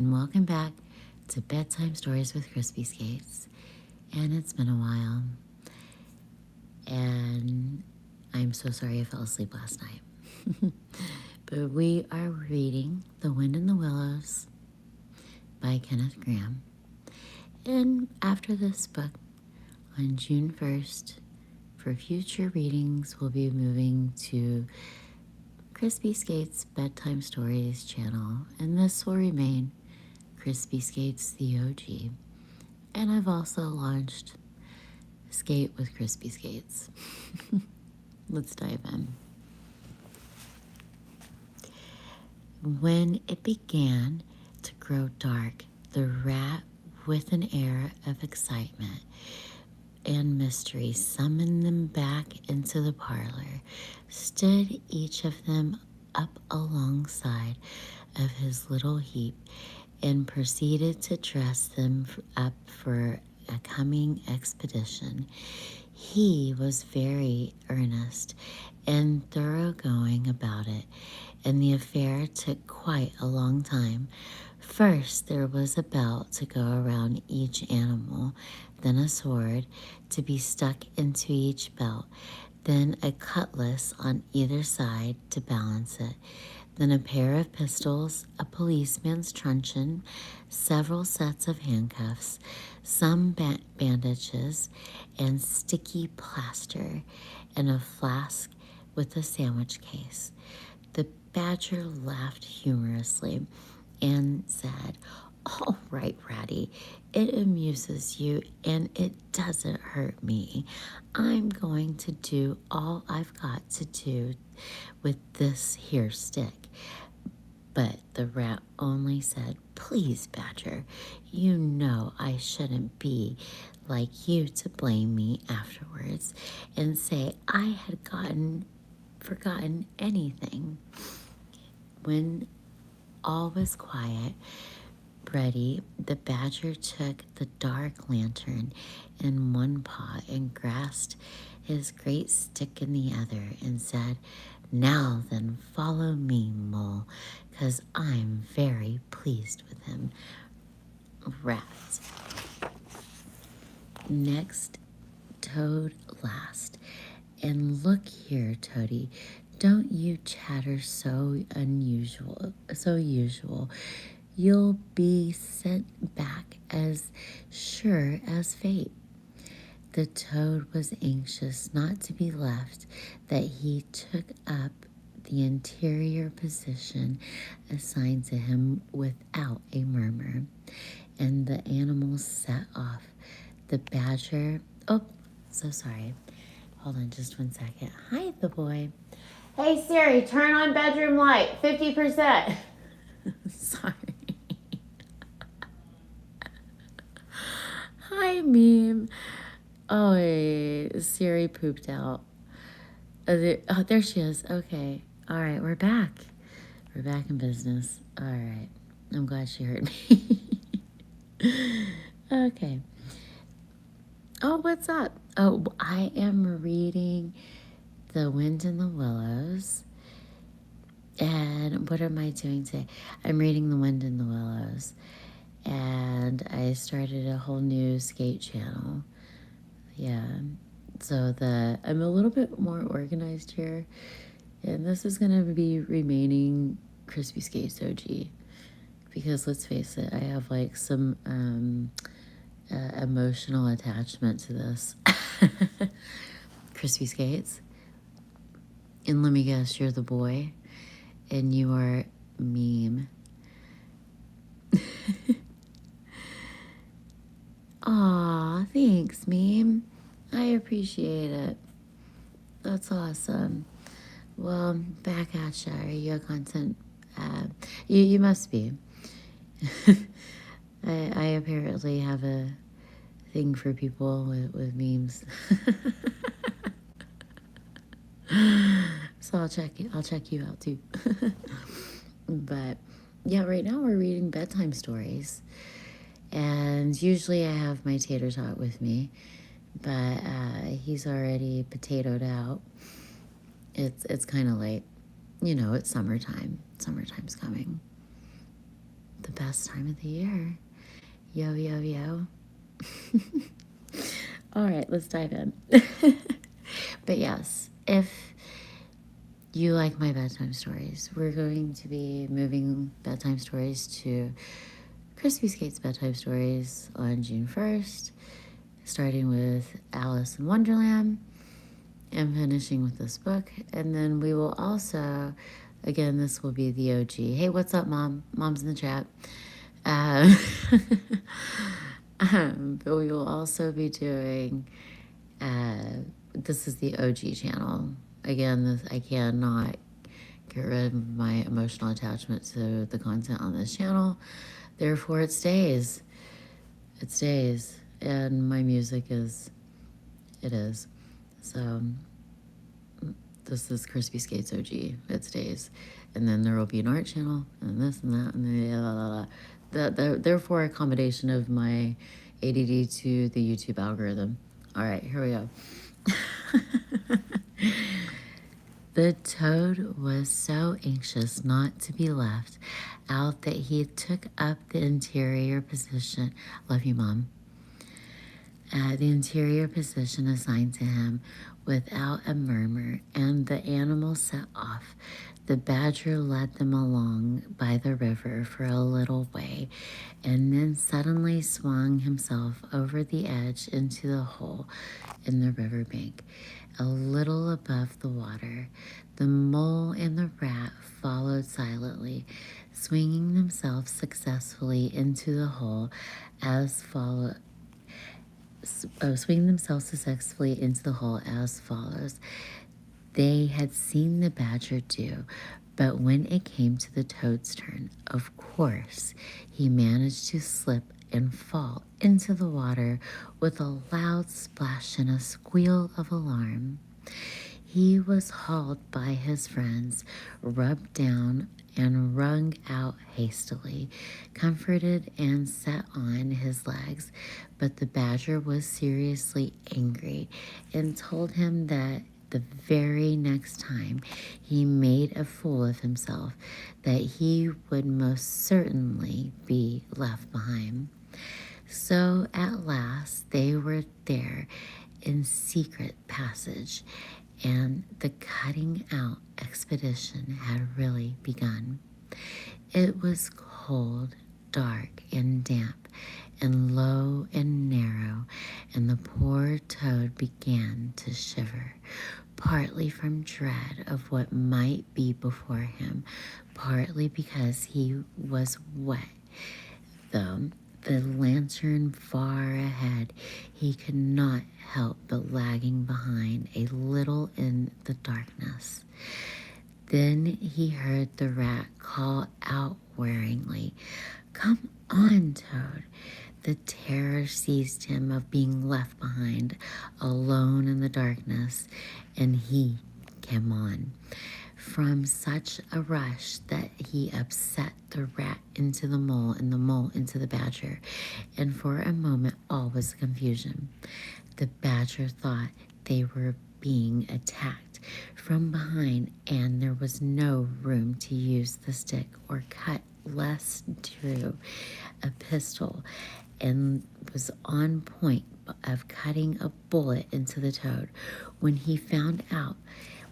And welcome back to Bedtime Stories with CrispySkates. And it's been a while. And I'm so sorry I fell asleep last night. But we are reading The Wind in the Willows by Kenneth Grahame. And after this book, on June 1st, for future readings, we'll be moving to CrispySkates Bedtime Stories channel. And this will remain CrispySkates the OG. And I've also launched Skate with CrispySkates. Let's dive in. When it began to grow dark, the rat, with an air of excitement and mystery, summoned them back into the parlor, stood each of them up alongside of his little heap, and proceeded to dress them up for a coming expedition. He was very earnest and thoroughgoing about it, and the affair took quite a long time. First, there was a belt to go around each animal, then a sword to be stuck into each belt, then a cutlass on either side to balance it, then a pair of pistols, a policeman's truncheon, several sets of handcuffs, some bandages, and sticky plaster, and a flask with a sandwich case. The badger laughed humorously and said, "All right, Ratty, it amuses you and it doesn't hurt me. I'm going to do all I've got to do with this here stick." But the rat only said, "Please, Badger, you know I shouldn't be like you to blame me afterwards and say I had forgotten anything." When all was quiet, Reddy the badger took the dark lantern in one paw and grasped his great stick in the other and said, "Now then, follow me, Mole, 'cause I'm very pleased with him." Rat. Next, Toad last. "And look here, Toady, don't you chatter so usual. You'll be sent back as sure as fate." The Toad was anxious not to be left, that he took up the interior position assigned to him without a murmur, and the animals set off. The badger, oh, so sorry. Hold on just 1 second. Hi, the boy. Hey, Siri, turn on bedroom light, 50%. Sorry. Hi, meme. Oh, wait, Siri pooped out. There she is. Okay. All right, we're back. We're back in business. All right. I'm glad she heard me. Okay. Oh, what's up? Oh, I am reading The Wind in the Willows. And what am I doing today? I'm reading The Wind in the Willows. And I started a whole new skate channel. Yeah. So I'm a little bit more organized here. And this is going to be remaining CrispySkates OG. Because let's face it, I have like some emotional attachment to this. CrispySkates. And let me guess, you're the boy. And you are meme. Aw, thanks, meme. I appreciate it. That's awesome. Well, back at ya. Are you a content? You must be. I apparently have a thing for people with memes. So I'll check you out too. But yeah, right now we're reading bedtime stories. And usually I have my tater tot with me, but he's already potatoed out. It's kind of late. You know, it's summertime. Summertime's coming. the best time of the year. Yo, yo, yo. All right, let's dive in. But yes, if you like my bedtime stories, we're going to be moving bedtime stories to CrispySkates bedtime stories on June 1st, starting with Alice in Wonderland and finishing with this book. And then we will also, again, this will be the OG. Hey, what's up, Mom? Mom's in the chat. Uh, but we will also be doing, this is the OG channel. Again, I cannot get rid of my emotional attachment to the content on this channel. Therefore, it stays. It stays. And my music is, it is. So this is CrispySkates OG. It stays. And then there will be an art channel and this and that and therefore a combination of my ADD to the YouTube algorithm. All right, here we go. The toad was so anxious not to be left out that he took up the interior position. Love you, Mom. The interior position assigned to him without a murmur, and the animal set off. The badger led them along by the river for a little way, and then suddenly swung himself over the edge into the hole in the river bank, a little above the water. The mole and the rat followed silently, swinging themselves successfully into the hole as follows. Swing themselves successfully into the hole as follows. They had seen the badger do, but when it came to the toad's turn, of course, he managed to slip and fall into the water with a loud splash and a squeal of alarm. He was hauled by his friends, rubbed down, and wrung out hastily, comforted and set on his legs. But the badger was seriously angry and told him that the very next time he made a fool of himself, that he would most certainly be left behind. So at last they were there in secret passage, and the cutting out expedition had really begun. It was cold, dark, and damp, and low and narrow, and the poor toad began to shiver, partly from dread of what might be before him, partly because he was wet, though the lantern far ahead, he could not help but lagging behind a little in the darkness. Then he heard the rat call out warningly, "Come on, Toad." The terror seized him of being left behind, alone in the darkness, and he came on. From such a rush that he upset the rat into the mole and the mole into the badger, and for a moment all was confusion. The badger thought they were being attacked from behind, and there was no room to use the stick or cut, lest drew a pistol and was on point of cutting a bullet into the toad. When he found out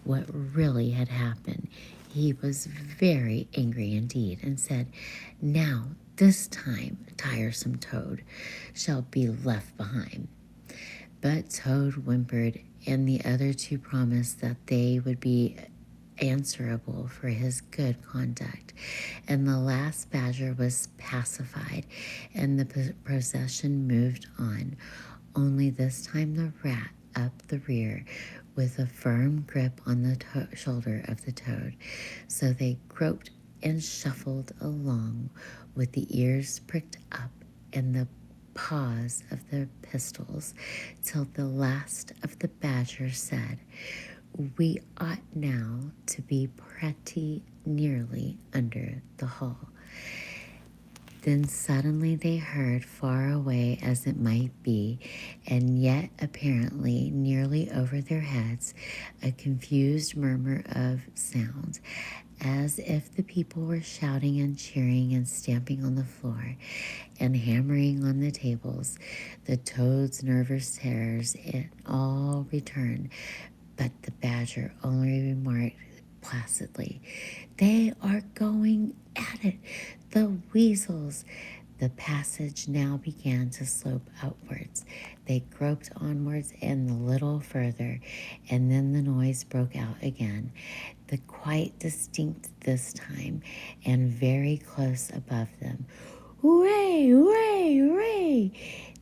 what really had happened, he was very angry indeed and said, "Now, this time, tiresome Toad shall be left behind." But Toad whimpered, and the other two promised that they would be answerable for his good conduct. And the last badger was pacified, and the procession moved on. Only this time the rat up the rear with a firm grip on the shoulder of the toad. So they groped and shuffled along with the ears pricked up and the paws of their pistols, till the last of the badgers said, "We ought now to be pretty nearly under the hull." Then suddenly they heard, far away as it might be, and yet apparently nearly over their heads, a confused murmur of sound, As if the people were shouting and cheering and stamping on the floor and hammering on the tables, the toad's nervous terrors it all returned, but the badger only remarked placidly, "They are going at it, the weasels." The passage now began to slope outwards. They groped onwards and a little further, and then the noise broke out again, the quite distinct this time, and very close above them. "Hooray! Hooray! Hooray!"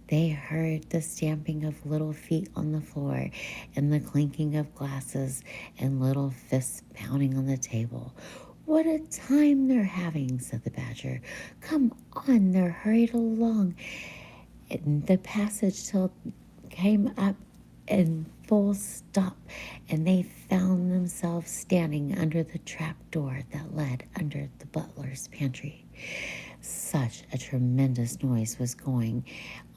They heard the stamping of little feet on the floor and the clinking of glasses and little fists pounding on the table. "What a time they're having," said the badger. "Come on, they're hurried along." And the passage till came up in full stop, and they found themselves standing under the trap door that led under the butler's pantry. Such a tremendous noise was going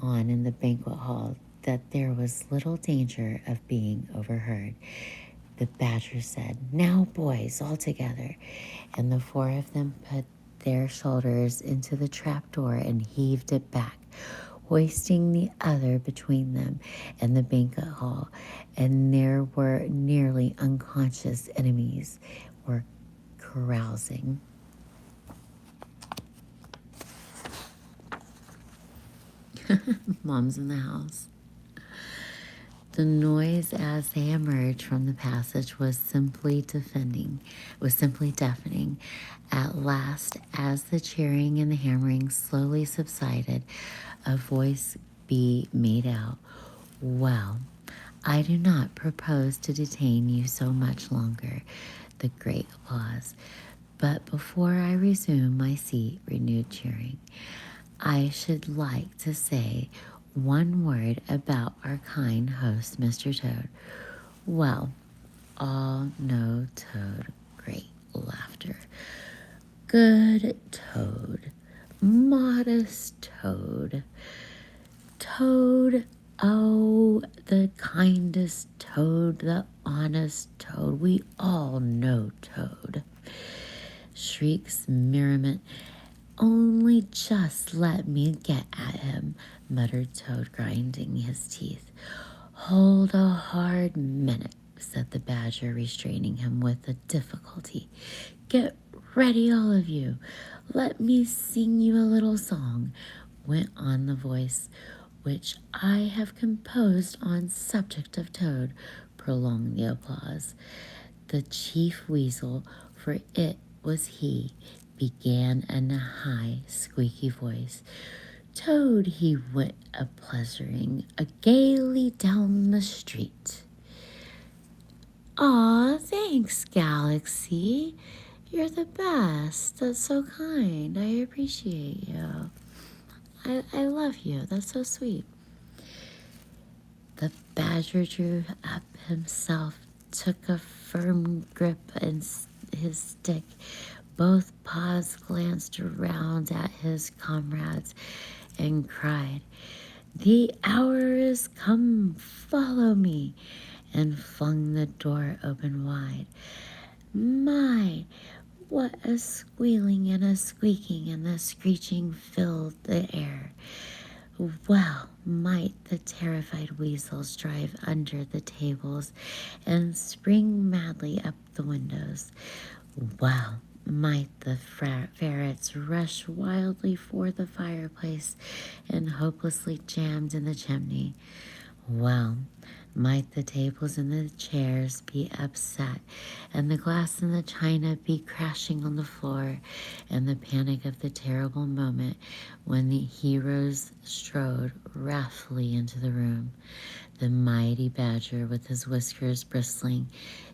on in the banquet hall that there was little danger of being overheard. The badger said, "Now, boys, all together." And the four of them put their shoulders into the trap door and heaved it back, hoisting the other between them and the banquet hall. And there were nearly unconscious enemies were carousing. Mom's in the house. The noise as they emerged from the passage was simply deafening. At last, as the cheering and the hammering slowly subsided, a voice be made out. "Well, I do not propose to detain you so much longer." The great applause. "But before I resume my seat," renewed cheering, "I should like to say one word about our kind host, Mr. Toad." Well, all know Toad. Great laughter. Good Toad. Modest Toad. Toad, oh, the kindest Toad, the honest Toad. We all know Toad. Shrieks, merriment. "Only just let me get at him," muttered Toad, grinding his teeth. "Hold a hard minute," said the badger, restraining him with a difficulty. "Get ready, all of you. Let me sing you a little song," went on the voice, "which I have composed on subject of Toad." Prolonged the applause. The chief weasel, for it was he, began in a high, squeaky voice. "Toad, he went a-pleasuring gaily down the street." "Aw, thanks, Galaxy. You're the best. That's so kind. I appreciate you. I love you. That's so sweet." The badger drew up himself, took a firm grip in his stick. Both paws glanced around at his comrades and cried, "The hour is come, follow me," and flung the door open wide. My, what a squealing and a squeaking and a screeching filled the air. Well might the terrified weasels drive under the tables and spring madly up the windows. Well might the ferrets rush wildly for the fireplace and hopelessly jammed in the chimney. Well might the tables and the chairs be upset, and the glass and the china be crashing on the floor, in the panic of the terrible moment when the heroes strode wrathfully into the room. The mighty badger, with his whiskers bristling,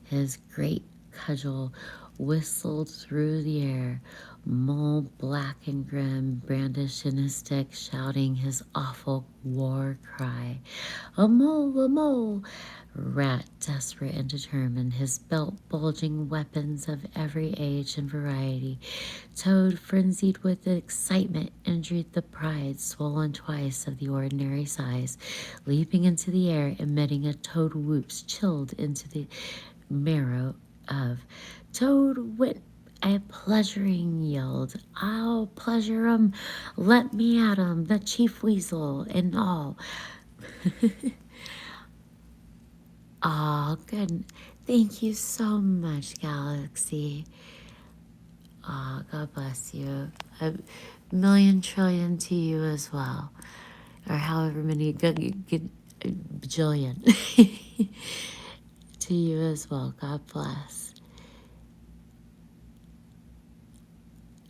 his great cudgel whistled through the air, mole black and grim, brandished in his stick, shouting his awful war cry. "A mole, a mole!" Rat, desperate and determined, his belt bulging weapons of every age and variety. Toad, frenzied with excitement, injured the pride, swollen twice of the ordinary size, leaping into the air, emitting a toad whoops chilled into the marrow of. Toad went A pleasuring yelled, "I'll pleasure 'em, let me at 'em, the chief weasel and all." Oh, good. Thank you so much, Galaxy. Oh, God bless you. A million trillion to you as well. Or however many, bajillion to you as well. God bless.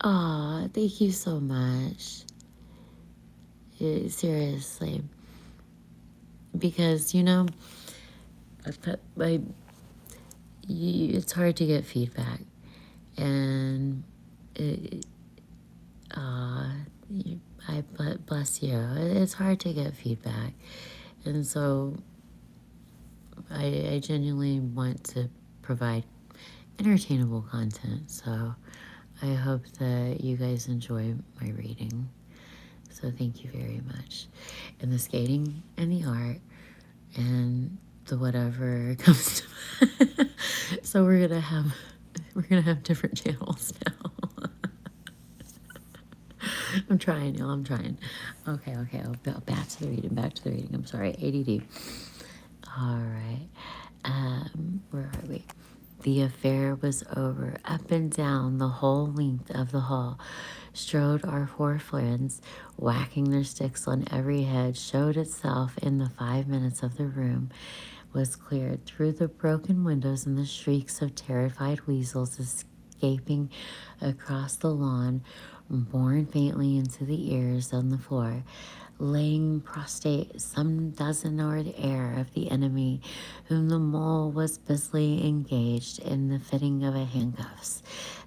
Oh, thank you so much. Seriously. Because, it's hard to get feedback. And I bless you. It's hard to get feedback. And so I genuinely want to provide entertainable content. So I hope that you guys enjoy my reading. So thank you very much. And the skating and the art and the whatever comes to so we're gonna have different channels now. I'm trying, y'all. I'm trying. Okay. Back to the reading. I'm sorry. ADD. All right. Where are we? The affair was over. Up and down the whole length of the hall strode our four friends, whacking their sticks on every head, showed itself in the 5 minutes of the room was cleared. Through the broken windows and the shrieks of terrified weasels escaping across the lawn, borne faintly into the ears on the floor, laying prostrate some dozen or the air of the enemy, whom the mole was busily engaged in the fitting of a handcuffs.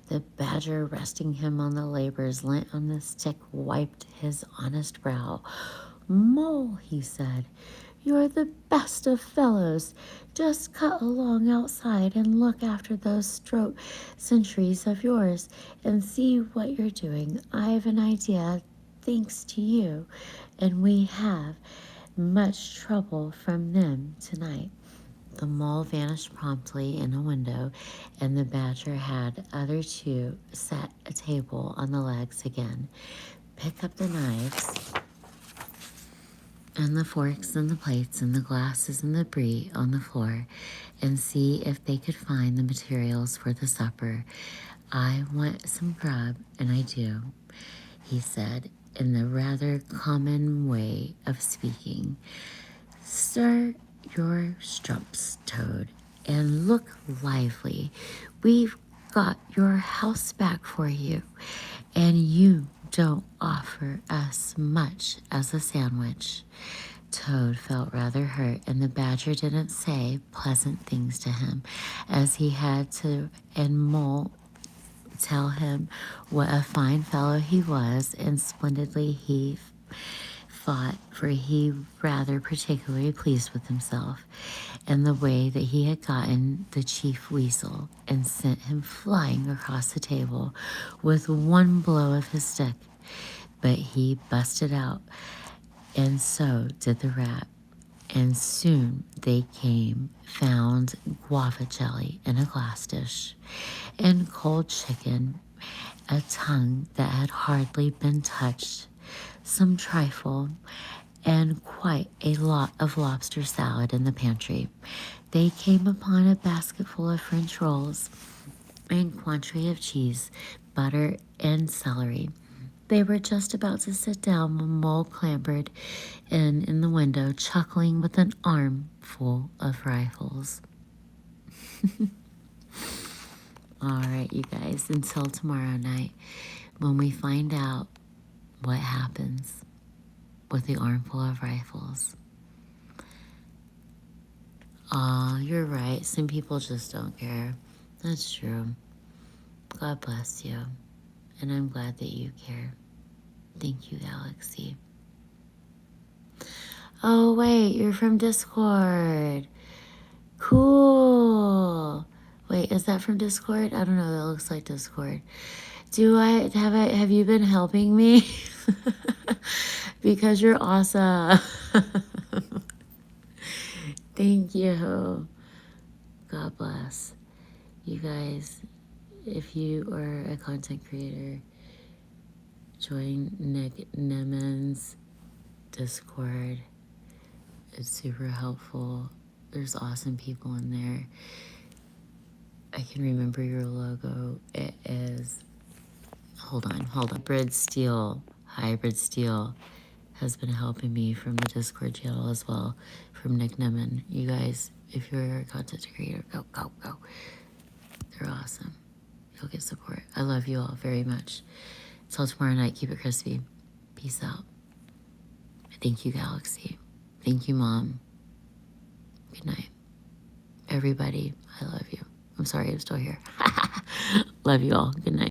The badger, resting him on the labor's lint on the stick, wiped his honest brow. "Mole," he said, "you're the best of fellows. Just cut along outside and look after those stroke sentries of yours and see what you're doing. I've an idea, thanks to you, and we have much trouble from them tonight." The mole vanished promptly in a window, and the badger had other two set a table on the legs again. Pick up the knives and the forks and the plates and the glasses and the brie on the floor and see if they could find the materials for the supper. "I want some grub, and I do," he said in the rather common way of speaking. "Stir your strumps, Toad, and look lively. We've got your house back for you, and you don't offer us much as a sandwich." Toad felt rather hurt, and the badger didn't say pleasant things to him, as he had to, and Mole tell him what a fine fellow he was, and splendidly he fought, for he rather particularly pleased with himself and the way that he had gotten the chief weasel and sent him flying across the table with one blow of his stick. But he busted out, and so did the rat. And soon they found guava jelly in a glass dish, and cold chicken, a tongue that had hardly been touched, some trifle, and quite a lot of lobster salad in the pantry. They came upon a basketful of French rolls and quantity of cheese, butter, and celery. They were just about to sit down when Mole clambered in the window, chuckling with an armful of rifles. All right, you guys, until tomorrow night, when we find out what happens with the armful of rifles. You're right. Some people just don't care. That's true. God bless you. And I'm glad that you care. Thank you, Galaxy. Oh, wait, you're from Discord. Cool. Wait, is that from Discord? I don't know. That looks like Discord. Have you been helping me? Because you're awesome. Thank you. God bless. You guys, if you are a content creator, join Nick Nemen's Discord. It's super helpful. There's awesome people in there. I can remember your logo. It is, hold on. Hybrid Steel has been helping me from the Discord channel as well, from Nick Nemen. You guys, if you're a content creator, go, go, go. They're awesome. You'll get support. I love you all very much. Till tomorrow night, keep it crispy. Peace out. Thank you, Galaxy. Thank you, Mom. Good night. Everybody, I love you. I'm sorry I'm still here. Love you all. Good night.